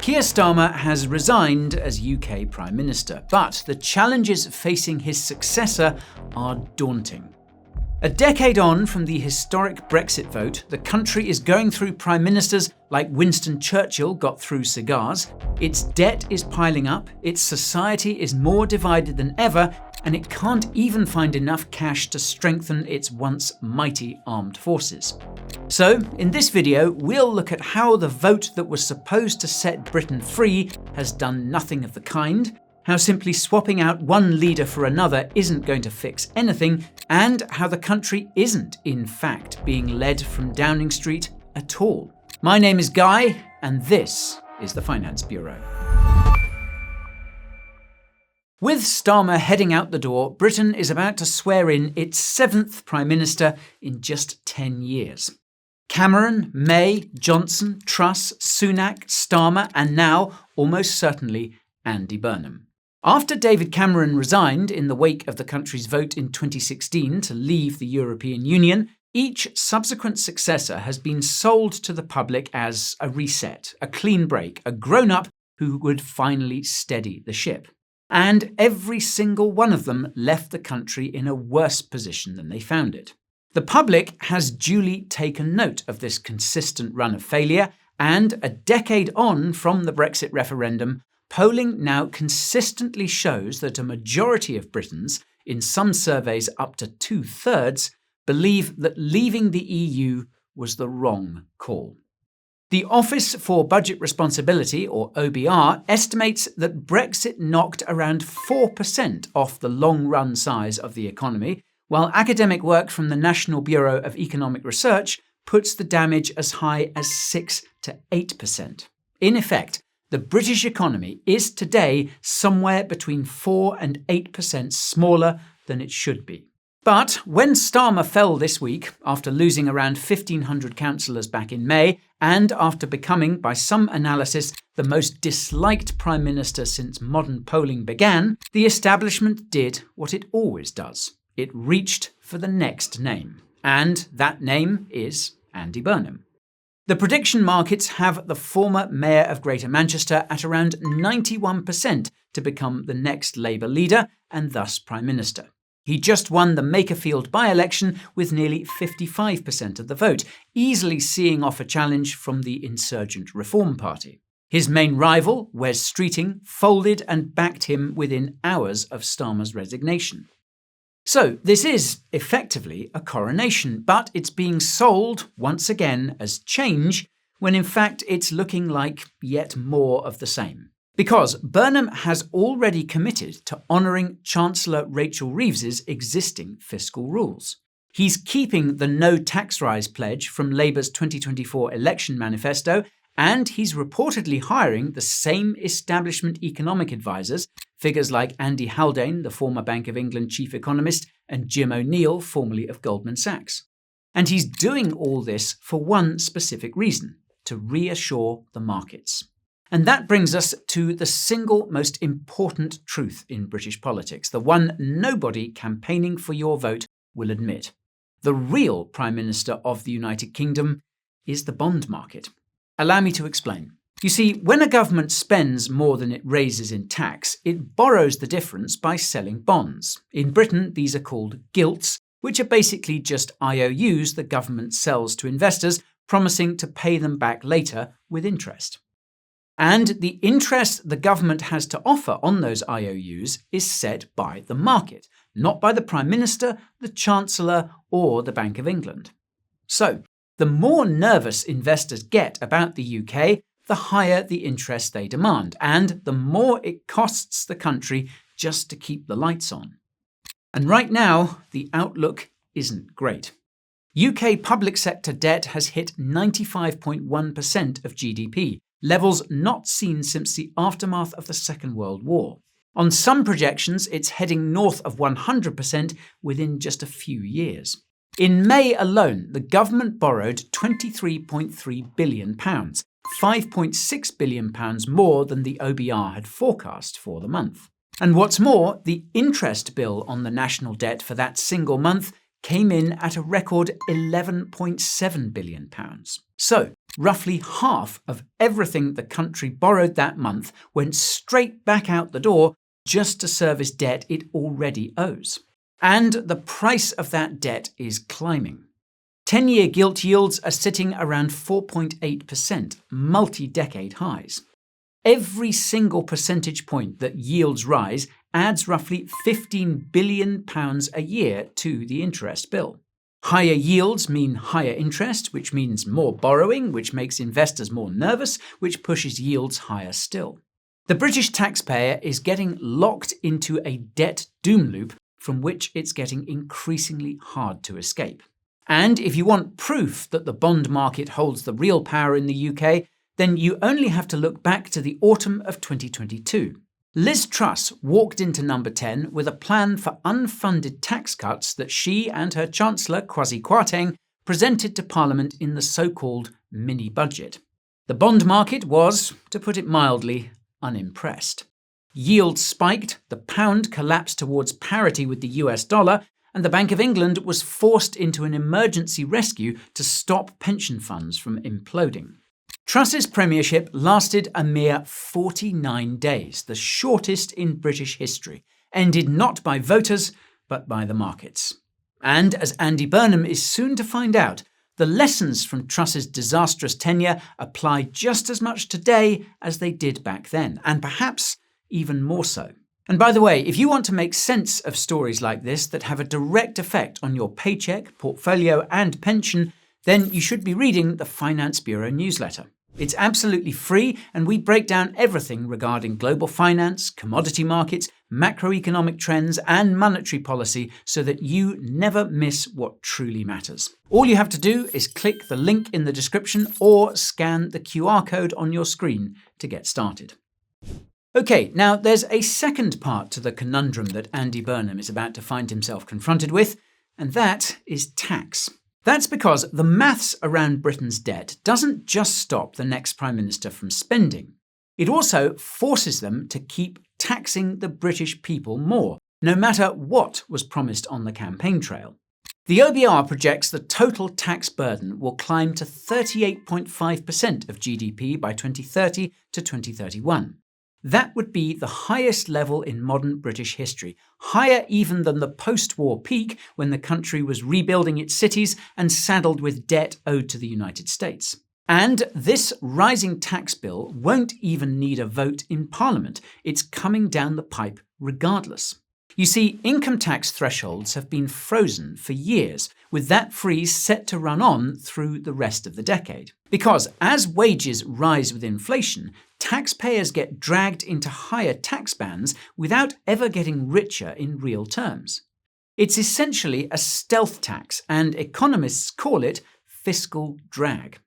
Keir Starmer has resigned as UK Prime Minister, but the challenges facing his successor are daunting. A decade on from the historic Brexit vote, the country is going through prime ministers like Winston Churchill got through cigars, its debt is piling up, its society is more divided than ever, and it can't even find enough cash to strengthen its once mighty armed forces. So, in this video, we'll look at how the vote that was supposed to set Britain free has done nothing of the kind, how simply swapping out one leader for another isn't going to fix anything, and how the country isn't, in fact, being led from Downing Street at all. My name is Guy, and this is the Finance Bureau. With Starmer heading out the door, Britain is about to swear in its 7th Prime Minister in just 10 years. Cameron, May, Johnson, Truss, Sunak, Starmer, and now, almost certainly, Andy Burnham. After David Cameron resigned in the wake of the country's vote in 2016 to leave the European Union, each subsequent successor has been sold to the public as a reset, a clean break, a grown-up who would finally steady the ship. And every single one of them left the country in a worse position than they found it. The public has duly taken note of this consistent run of failure, and a decade on from the Brexit referendum, polling now consistently shows that a majority of Britons, in some surveys up to 2/3, believe that leaving the EU was the wrong call. The Office for Budget Responsibility, or OBR, estimates that Brexit knocked around 4% off the long-run size of the economy, while academic work from the National Bureau of Economic Research puts the damage as high as 6 to 8%. In effect, the British economy is today somewhere between 4 and 8% smaller than it should be. But when Starmer fell this week, after losing around 1,500 councillors back in May, and after becoming, by some analysis, the most disliked Prime Minister since modern polling began, the establishment did what it always does. It reached for the next name. And that name is Andy Burnham. The prediction markets have the former Mayor of Greater Manchester at around 91% to become the next Labour leader and thus Prime Minister. He just won the Makerfield by-election with nearly 55% of the vote, easily seeing off a challenge from the insurgent Reform Party. His main rival, Wes Streeting, folded and backed him within hours of Starmer's resignation. So this is effectively a coronation, but it's being sold once again as change, when in fact it's looking like yet more of the same. Because Burnham has already committed to honouring Chancellor Rachel Reeves's existing fiscal rules. He's keeping the no tax rise pledge from Labour's 2024 election manifesto, and he's reportedly hiring the same establishment economic advisors, figures like Andy Haldane, the former Bank of England chief economist, and Jim O'Neill, formerly of Goldman Sachs. And he's doing all this for one specific reason: to reassure the markets. And that brings us to the single most important truth in British politics, the one nobody campaigning for your vote will admit. The real Prime Minister of the United Kingdom is the bond market. Allow me to explain. You see, when a government spends more than it raises in tax, it borrows the difference by selling bonds. In Britain, these are called gilts, which are basically just IOUs the government sells to investors, promising to pay them back later with interest. And the interest the government has to offer on those IOUs is set by the market, not by the Prime Minister, the Chancellor, or the Bank of England. So, the more nervous investors get about the UK, the higher the interest they demand, and the more it costs the country just to keep the lights on. And right now, the outlook isn't great. UK public sector debt has hit 95.1% of GDP, levels not seen since the aftermath of the Second World War. On some projections, it's heading north of 100% within just a few years. In May alone, the government borrowed £23.3 billion, £5.6 billion more than the OBR had forecast for the month. And what's more, the interest bill on the national debt for that single month came in at a record £11.7 billion. So, roughly half of everything the country borrowed that month went straight back out the door just to service debt it already owes. And the price of that debt is climbing. 10-year gilt yields are sitting around 4.8%, multi-decade highs. Every single percentage point that yields rise adds roughly £15 billion a year to the interest bill. Higher yields mean higher interest, which means more borrowing, which makes investors more nervous, which pushes yields higher still. The British taxpayer is getting locked into a debt doom loop from which it's getting increasingly hard to escape. And if you want proof that the bond market holds the real power in the UK, then you only have to look back to the autumn of 2022. Liz Truss walked into number 10 with a plan for unfunded tax cuts that she and her Chancellor, Kwasi Kwarteng, presented to Parliament in the so-called mini-budget. The bond market was, to put it mildly, unimpressed. Yields spiked, the pound collapsed towards parity with the US dollar, and the Bank of England was forced into an emergency rescue to stop pension funds from imploding. Truss's premiership lasted a mere 49 days, the shortest in British history, ended not by voters, but by the markets. And as Andy Burnham is soon to find out, the lessons from Truss's disastrous tenure apply just as much today as they did back then, and perhaps even more so. And by the way, if you want to make sense of stories like this that have a direct effect on your paycheck, portfolio, and pension, then you should be reading the Finance Bureau newsletter. It's absolutely free, and we break down everything regarding global finance, commodity markets, macroeconomic trends, and monetary policy so that you never miss what truly matters. All you have to do is click the link in the description or scan the QR code on your screen to get started. Okay, now there's a second part to the conundrum that Andy Burnham is about to find himself confronted with, and that is tax. That's because the maths around Britain's debt doesn't just stop the next Prime Minister from spending. It also forces them to keep taxing the British people more, no matter what was promised on the campaign trail. The OBR projects the total tax burden will climb to 38.5% of GDP by 2030 to 2031. That would be the highest level in modern British history, higher even than the post-war peak when the country was rebuilding its cities and saddled with debt owed to the United States. And this rising tax bill won't even need a vote in Parliament. It's coming down the pipe regardless. You see, income tax thresholds have been frozen for years, with that freeze set to run on through the rest of the decade. Because as wages rise with inflation, taxpayers get dragged into higher tax bands without ever getting richer in real terms. It's essentially a stealth tax, and economists call it fiscal drag.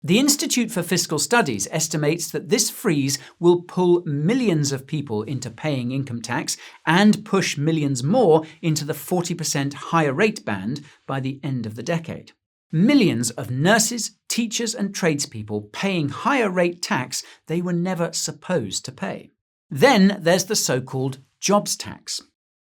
The Institute for Fiscal Studies estimates that this freeze will pull millions of people into paying income tax and push millions more into the 40% higher rate band by the end of the decade. Millions of nurses, teachers and tradespeople paying higher rate tax they were never supposed to pay. Then there's the so-called jobs tax.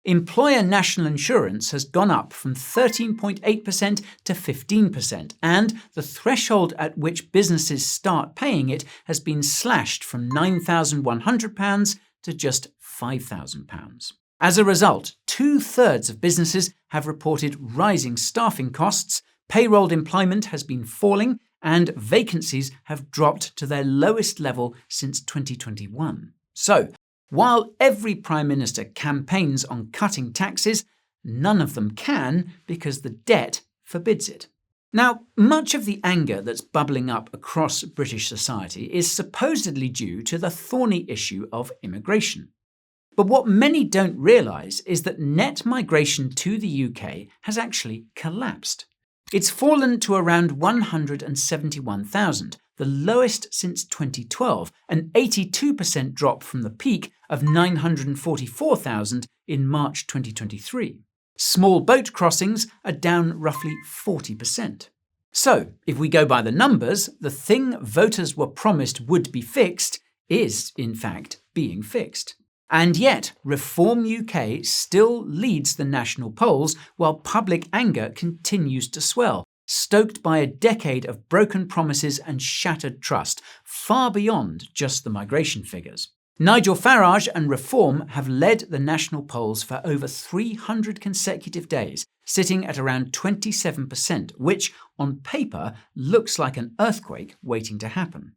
Employer national insurance has gone up from 13.8% to 15%, and the threshold at which businesses start paying it has been slashed from £9,100 to just £5,000. As a result, 2/3 of businesses have reported rising staffing costs, payroll employment has been falling, and vacancies have dropped to their lowest level since 2021. So, while every Prime Minister campaigns on cutting taxes, none of them can because the debt forbids it. Now, much of the anger that's bubbling up across British society is supposedly due to the thorny issue of immigration. But what many don't realise is that net migration to the UK has actually collapsed. It's fallen to around 171,000, the lowest since 2012, an 82% drop from the peak of 944,000 in March 2023. Small boat crossings are down roughly 40%. So, if we go by the numbers, the thing voters were promised would be fixed is, in fact, being fixed. And yet, Reform UK still leads the national polls while public anger continues to swell, stoked by a decade of broken promises and shattered trust, far beyond just the migration figures. Nigel Farage and Reform have led the national polls for over 300 consecutive days, sitting at around 27%, which, on paper, looks like an earthquake waiting to happen.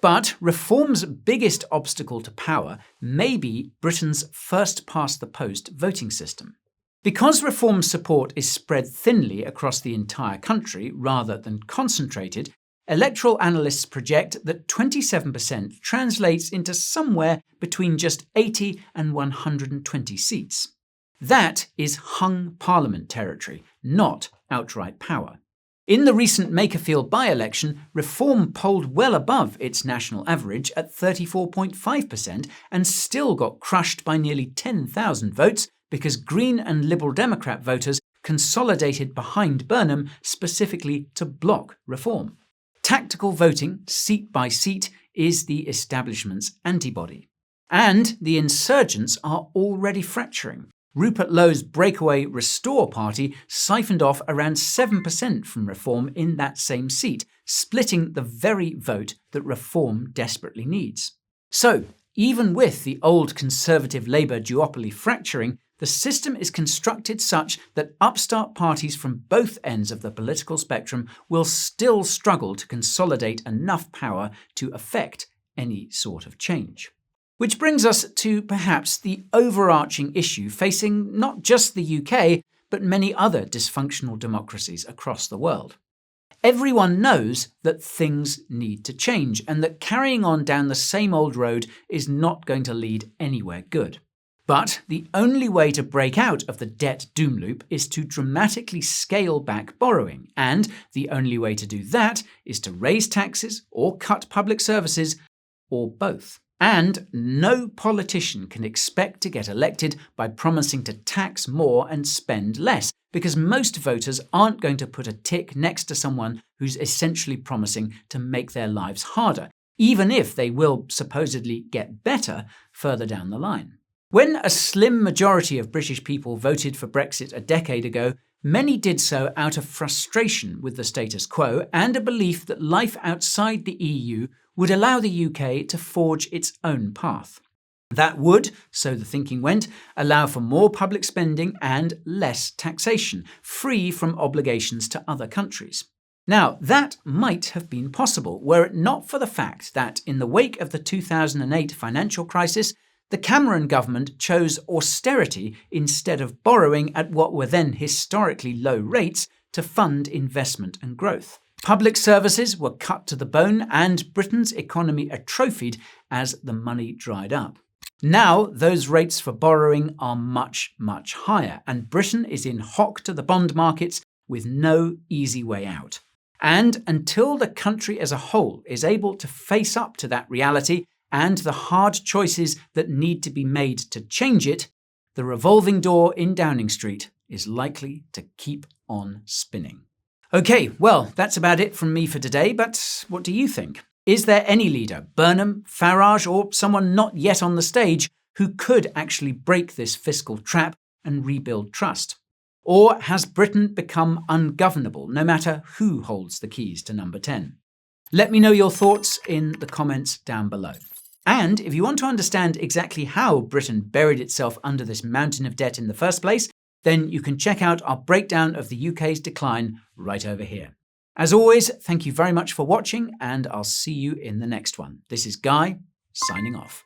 But Reform's biggest obstacle to power may be Britain's first-past-the-post voting system. Because Reform's support is spread thinly across the entire country rather than concentrated, electoral analysts project that 27% translates into somewhere between just 80 and 120 seats. That is hung Parliament territory, not outright power. In the recent Makerfield by-election, Reform polled well above its national average at 34.5% and still got crushed by nearly 10,000 votes because Green and Liberal Democrat voters consolidated behind Burnham specifically to block Reform. Tactical voting, seat by seat, is the establishment's antibody. And the insurgents are already fracturing. Rupert Lowe's breakaway Restore party siphoned off around 7% from Reform in that same seat, splitting the very vote that Reform desperately needs. So, even with the old Conservative Labour duopoly fracturing, the system is constructed such that upstart parties from both ends of the political spectrum will still struggle to consolidate enough power to effect any sort of change. Which brings us to perhaps the overarching issue facing not just the UK, but many other dysfunctional democracies across the world. Everyone knows that things need to change and that carrying on down the same old road is not going to lead anywhere good. But the only way to break out of the debt doom loop is to dramatically scale back borrowing, and the only way to do that is to raise taxes or cut public services, or both. And no politician can expect to get elected by promising to tax more and spend less, because most voters aren't going to put a tick next to someone who's essentially promising to make their lives harder, even if they will supposedly get better further down the line. When a slim majority of British people voted for Brexit a decade ago, many did so out of frustration with the status quo and a belief that life outside the EU would allow the UK to forge its own path. That would, so the thinking went, allow for more public spending and less taxation, free from obligations to other countries. Now, that might have been possible were it not for the fact that, in the wake of the 2008 financial crisis, the Cameron government chose austerity instead of borrowing at what were then historically low rates to fund investment and growth. Public services were cut to the bone and Britain's economy atrophied as the money dried up. Now, those rates for borrowing are much, much higher, and Britain is in hock to the bond markets with no easy way out. And until the country as a whole is able to face up to that reality and the hard choices that need to be made to change it, the revolving door in Downing Street is likely to keep on spinning. Okay, well, that's about it from me for today, but what do you think? Is there any leader, Burnham, Farage, or someone not yet on the stage, who could actually break this fiscal trap and rebuild trust? Or has Britain become ungovernable, no matter who holds the keys to number 10? Let me know your thoughts in the comments down below. And if you want to understand exactly how Britain buried itself under this mountain of debt in the first place, then you can check out our breakdown of the UK's decline right over here. As always, thank you very much for watching, and I'll see you in the next one. This is Guy, signing off.